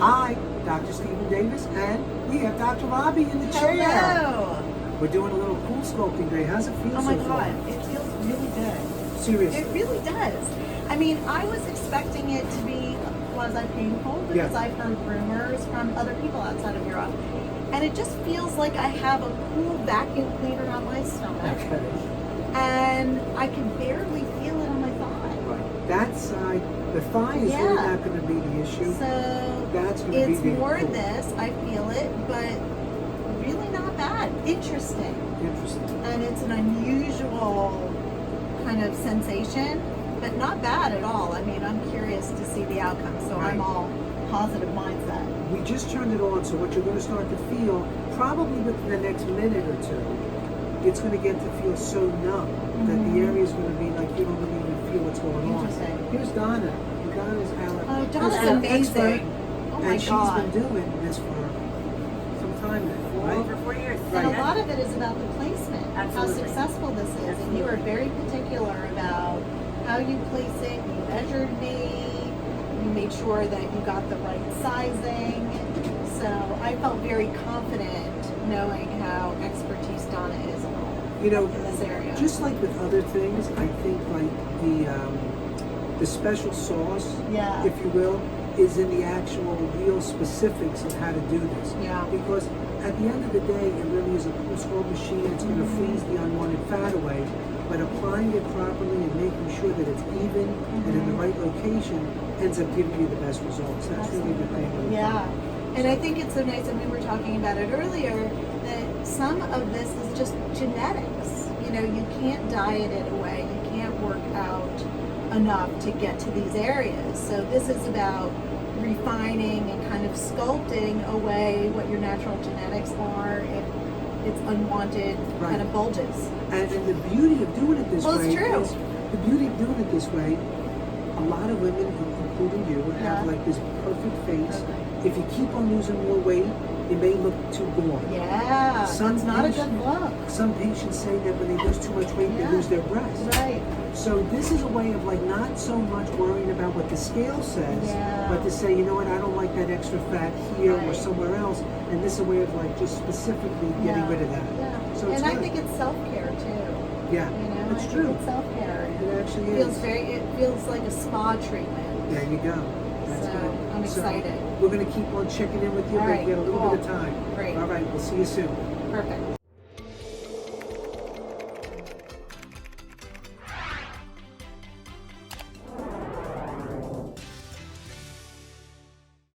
Hi, Dr. Stephen Davis, and we have Dr. Robi in the chair. Hello. We're doing a little CoolSculpting day. How's it feel Oh my so far? God, it feels really good. Seriously. It really does. I mean, I was expecting it to be quasi-painful because I've heard rumors from other people outside of Europe. And it just feels like I have a cool vacuum cleaner on my stomach. Okay. And I can barely feel it on my thigh. Right. That side, the thigh is really not going to be the issue. So that's going to be it's the more cool. this, I feel it, but really not bad. Interesting. Interesting. And it's an unusual kind of sensation, but not bad at all. I mean, I'm curious to see the outcome, so Right. I'm all positive mindset. We just turned it on, so what you're going to start to feel, probably within the next minute or two, it's going to get to feel so numb that the area is going to be like you don't really even feel what's going on. Interesting. Here's Donna. Donna's our Donna's our amazing. expert, Oh my and she's God. been doing this for some time now, right? Over 4 years. And a lot of it is about the placement, Absolutely. how successful this is. And you were very particular about how you place it. You measured me. You made sure that you got the right sizing. So I felt very confident knowing how expertise Donna is in this area. Just like with other things, I think like the special sauce, if you will, is in the actual real specifics of how to do this. Yeah. Because at the end of the day, it really is a CoolSculpt machine. It's going to freeze the unwanted fat away, but applying it properly and making sure that it's even and in the right location ends up giving you the best results. That's really the thing. Yeah. And I think it's so nice, and we were talking about it earlier, that some of this is just genetics. You know, you can't diet it away. You can't work out enough to get to these areas. So this is about refining and kind of sculpting away what your natural genetics are if it's unwanted kind of bulges. And the beauty of doing it this way It's true. is the beauty of doing it this way. A lot of women, including you, have like this perfect face. If you keep on losing more weight, it may look too gaunt. Yeah, it's not a good look. Some patients say that when they lose too much weight, they lose their breasts. Right. So this is a way of like not so much worrying about what the scale says, but to say, you know what, I don't like that extra fat here or somewhere else, and this is a way of like just specifically getting rid of that. Yeah. So and I think it's self-care too. Yeah, you know, it's I true. think it's self-care. It actually feels is. It feels like a spa treatment. There you go. That's So, good. I'm excited. So we're going to keep on checking in with you, All but right, we got a little cool. bit of time. Great. All right, we'll see you soon. Perfect.